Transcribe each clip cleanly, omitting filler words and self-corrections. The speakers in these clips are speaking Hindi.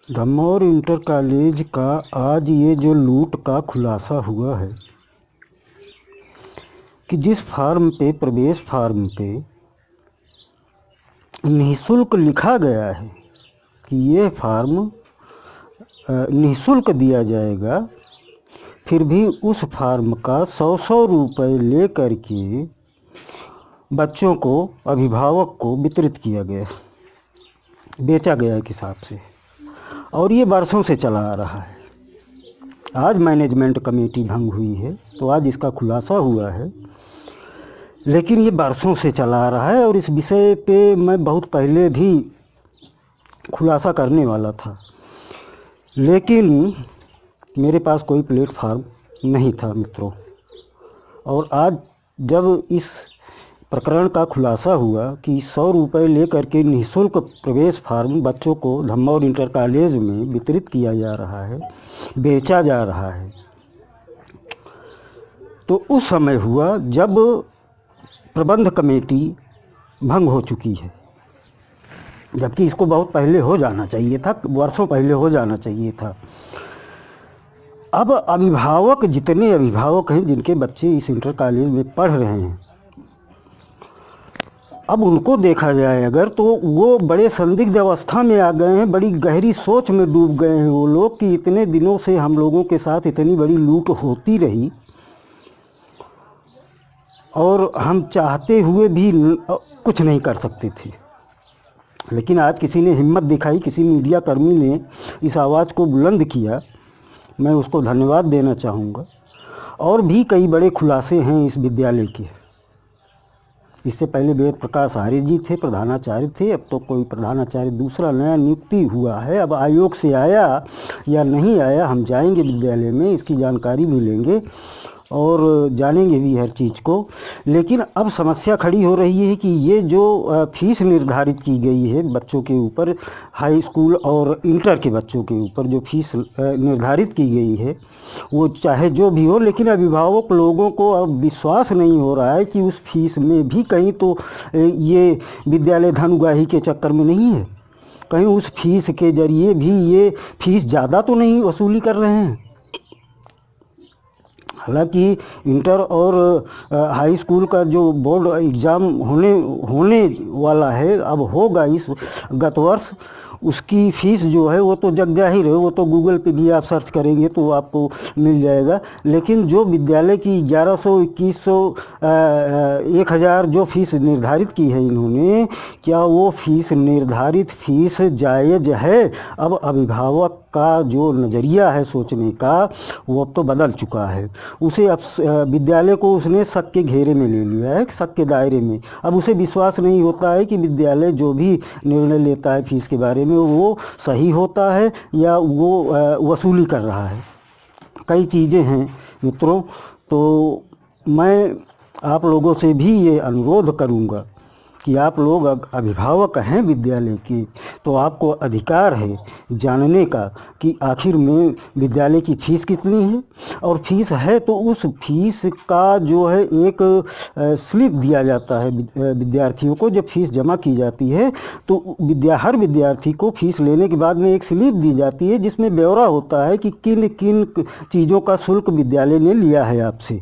धम्मौर इंटर कॉलेज का आज ये जो लूट का खुलासा हुआ है कि जिस फार्म पे, प्रवेश फार्म पे निःशुल्क लिखा गया है कि ये फार्म निःशुल्क दिया जाएगा, फिर भी उस फार्म का 100 रुपये ले कर के बच्चों को, अभिभावक को वितरित किया गया, बेचा गया एक हिसाब से। और ये बरसों से चला आ रहा है। आज मैनेजमेंट कमेटी भंग हुई है तो आज इसका खुलासा हुआ है, लेकिन ये बरसों से चला आ रहा है। और इस विषय पे मैं बहुत पहले भी खुलासा करने वाला था, लेकिन मेरे पास कोई प्लेटफार्म नहीं था मित्रों। और आज जब इस प्रकरण का खुलासा हुआ कि 100 रुपये ले करके निःशुल्क प्रवेश फार्म बच्चों को धम्मौर इंटर कॉलेज में वितरित किया जा रहा है, बेचा जा रहा है, तो उस समय हुआ जब प्रबंध कमेटी भंग हो चुकी है, जबकि इसको बहुत पहले हो जाना चाहिए था, वर्षों पहले हो जाना चाहिए था। अब अभिभावक, जितने अभिभावक हैं जिनके बच्चे इस इंटर कॉलेज में पढ़ रहे हैं, अब उनको देखा जाए अगर, तो वो बड़े संदिग्ध अवस्था में आ गए हैं, बड़ी गहरी सोच में डूब गए हैं वो लोग कि इतने दिनों से हम लोगों के साथ इतनी बड़ी लूट होती रही और हम चाहते हुए भी कुछ नहीं कर सकते थे। लेकिन आज किसी ने हिम्मत दिखाई, किसी मीडिया कर्मी ने इस आवाज़ को बुलंद किया, मैं उसको धन्यवाद देना चाहूँगा। और भी कई बड़े खुलासे हैं इस विद्यालय के। इससे पहले वेद प्रकाश आर्य जी थे, प्रधानाचार्य थे, अब तो कोई प्रधानाचार्य दूसरा नया नियुक्ति हुआ है। अब आयोग से आया या नहीं आया, हम जाएंगे विद्यालय में, इसकी जानकारी भी लेंगे और जानेंगे भी हर चीज़ को। लेकिन अब समस्या खड़ी हो रही है कि ये जो फीस निर्धारित की गई है बच्चों के ऊपर, हाई स्कूल और इंटर के बच्चों के ऊपर जो फीस निर्धारित की गई है, वो चाहे जो भी हो, लेकिन अभिभावक लोगों को अब विश्वास नहीं हो रहा है कि उस फीस में भी कहीं तो ये विद्यालय धन उगाही के चक्कर में नहीं है, कहीं उस फीस के जरिए भी ये फीस ज़्यादा तो नहीं वसूली कर रहे हैं। हालांकि इंटर और हाई स्कूल का जो बोर्ड एग्ज़ाम होने वाला है, अब होगा इस गत वर्ष, उसकी फ़ीस जो है वो तो जग जाहिर है, वो तो गूगल पे भी आप सर्च करेंगे तो आपको मिल जाएगा। लेकिन जो विद्यालय की 1100, 2100, 1000 जो फीस निर्धारित की है इन्होंने, क्या वो फीस निर्धारित फीस जायज़ है? अब अभिभावक का जो नज़रिया है सोचने का, वो अब तो बदल चुका है। उसे अब विद्यालय को उसने शक के घेरे में ले लिया है, शक के दायरे में। अब उसे विश्वास नहीं होता है कि विद्यालय जो भी निर्णय लेता है फीस के बारे में वो सही होता है या वो वसूली कर रहा है। कई चीज़ें हैं मित्रों, तो मैं आप लोगों से भी ये अनुरोध करूँगा कि आप लोग अभिभावक हैं विद्यालय के, तो आपको अधिकार है जानने का कि आखिर में विद्यालय की फ़ीस कितनी है। और फीस है तो उस फीस का जो है एक स्लिप दिया जाता है विद्यार्थियों को। जब फीस जमा की जाती है तो हर विद्यार्थी को फीस लेने के बाद में एक स्लिप दी जाती है जिसमें ब्यौरा होता है कि किन किन चीज़ों का शुल्क विद्यालय ने लिया है आपसे।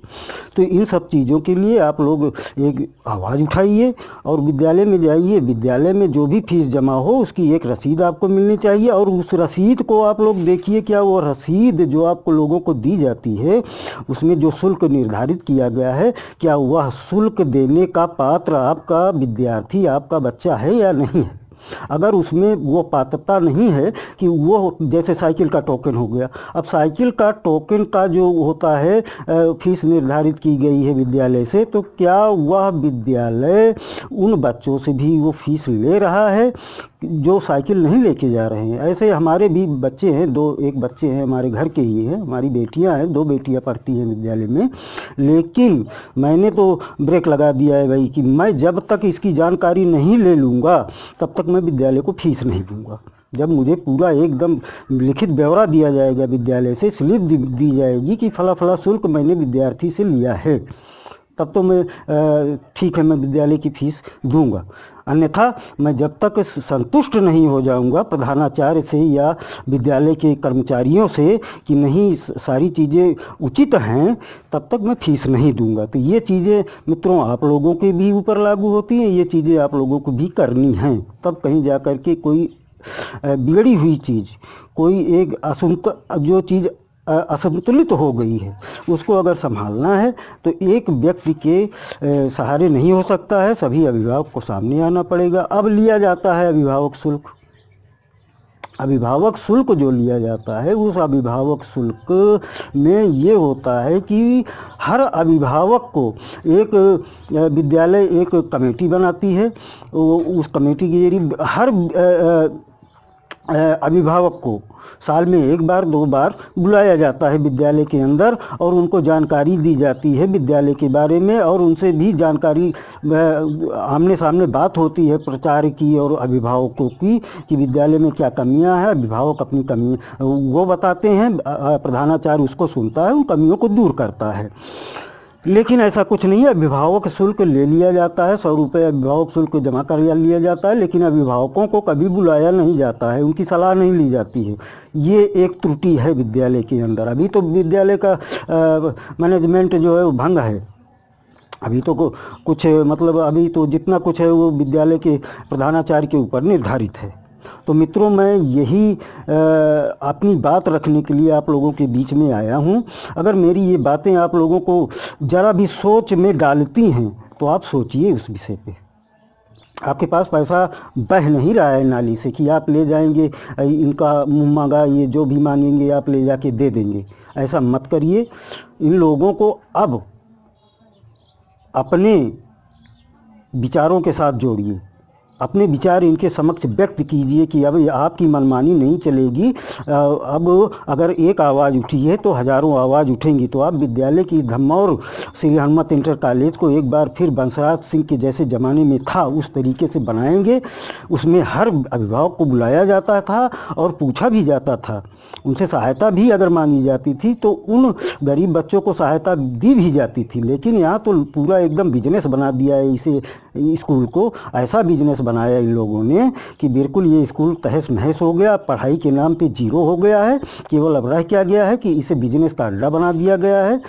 तो इन सब चीज़ों के लिए आप लोग एक आवाज़ उठाइए और विद्यालय में जाइए। विद्यालय में जो भी फीस जमा हो उसकी एक रसीद आपको मिलनी चाहिए, और उस रसीद को आप लोग देखिए, क्या वो रसीद जो आपको लोगों को दी जाती है उसमें जो शुल्क निर्धारित किया गया है, क्या वह शुल्क देने का पात्र आपका विद्यार्थी, आपका बच्चा है या नहीं है। अगर उसमें वो पात्रता नहीं है कि वो, जैसे साइकिल का टोकन हो गया, अब साइकिल का टोकन का जो होता है फीस निर्धारित की गई है विद्यालय से, तो क्या वह विद्यालय उन बच्चों से भी वो फीस ले रहा है जो साइकिल नहीं लेके जा रहे हैं। ऐसे हमारे भी बच्चे हैं, एक बच्चे हैं हमारे घर के ही हैं, हमारी बेटियां हैं, 2 बेटियां पढ़ती हैं विद्यालय में। लेकिन मैंने तो ब्रेक लगा दिया है भाई कि मैं जब तक इसकी जानकारी नहीं ले लूँगा तब तक मैं विद्यालय को फीस नहीं दूँगा। जब मुझे पूरा एकदम लिखित ब्यौरा दिया जाएगा, विद्यालय से स्लिप दी जाएगी कि फला फला शुल्क मैंने विद्यार्थी से लिया है, तब तो मैं ठीक है, मैं विद्यालय की फ़ीस दूंगा। अन्यथा मैं जब तक संतुष्ट नहीं हो जाऊंगा प्रधानाचार्य से या विद्यालय के कर्मचारियों से कि नहीं सारी चीज़ें उचित हैं, तब तक मैं फीस नहीं दूंगा। तो ये चीज़ें मित्रों आप लोगों के भी ऊपर लागू होती हैं, ये चीज़ें आप लोगों को भी करनी हैं, तब कहीं जा कर के कोई बिगड़ी हुई चीज़, कोई एक जो चीज़ असंतुलित हो गई है उसको अगर संभालना है तो एक व्यक्ति के सहारे नहीं हो सकता है, सभी अभिभावक को सामने आना पड़ेगा। अब लिया जाता है अभिभावक शुल्क। अभिभावक शुल्क जो लिया जाता है उस अभिभावक शुल्क में ये होता है कि हर अभिभावक को एक विद्यालय एक कमेटी बनाती है, उस कमेटी के जरिए हर अभिभावक को साल में एक बार 2 बार बुलाया जाता है विद्यालय के अंदर और उनको जानकारी दी जाती है विद्यालय के बारे में, और उनसे भी जानकारी आमने सामने बात होती है प्रचार की और अभिभावकों की कि विद्यालय में क्या कमियां हैं। अभिभावक अपनी कमी वो बताते हैं, प्रधानाचार्य उसको सुनता है, उन कमियों को दूर करता है। लेकिन ऐसा कुछ नहीं है, अभिभावक शुल्क ले लिया जाता है, 100 रुपये अभिभावक शुल्क जमा कर लिया जाता है, लेकिन अभिभावकों को कभी बुलाया नहीं जाता है, उनकी सलाह नहीं ली जाती है। ये एक त्रुटि है विद्यालय के अंदर। अभी तो विद्यालय का मैनेजमेंट जो है वो भंग है। अभी तो कुछ मतलब अभी तो जितना कुछ है वो विद्यालय के प्रधानाचार्य के ऊपर निर्धारित है। तो मित्रों मैं यही अपनी बात रखने के लिए आप लोगों के बीच में आया हूँ। अगर मेरी ये बातें आप लोगों को ज़रा भी सोच में डालती हैं तो आप सोचिए उस विषय पे। आपके पास पैसा बह नहीं रहा है नाली से कि आप ले जाएंगे, इनका मुँह मांगा ये जो भी मांगेंगे आप ले जाके दे देंगे। ऐसा मत करिए। इन लोगों को अब अपने विचारों के साथ जोड़िए, अपने विचार इनके समक्ष व्यक्त कीजिए कि अब आपकी मनमानी नहीं चलेगी। अब अगर एक आवाज़ उठी है तो हज़ारों आवाज़ उठेंगी। तो आप विद्यालय की धम्मौर श्री हनुमत इंटर कॉलेज को एक बार फिर बंसराज सिंह के जैसे ज़माने में था उस तरीके से बनाएंगे। उसमें हर अभिभावक को बुलाया जाता था और पूछा भी जाता था, उनसे सहायता भी अगर मांगी जाती थी तो उन गरीब बच्चों को सहायता दी भी जाती थी। लेकिन यहाँ तो पूरा एकदम बिजनेस बना दिया है इसे, स्कूल को ऐसा बिजनेस बनाया इन लोगों ने कि बिल्कुल ये स्कूल तहस नहस हो गया, पढ़ाई के नाम पे जीरो हो गया है। केवल अब रह क्या गया है कि इसे बिजनेस का अड्डा बना दिया गया है।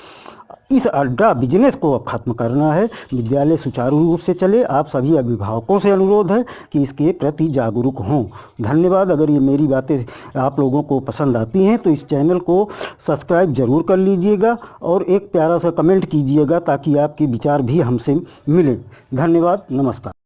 इस अड्डा बिजनेस को अब खत्म करना है, विद्यालय सुचारू रूप से चले। आप सभी अभिभावकों से अनुरोध है कि इसके प्रति जागरूक हों। धन्यवाद। अगर ये मेरी बातें आप लोगों को पसंद आती हैं तो इस चैनल को सब्सक्राइब ज़रूर कर लीजिएगा और एक प्यारा सा कमेंट कीजिएगा ताकि आपके विचार भी हमसे मिले। धन्यवाद। नमस्कार।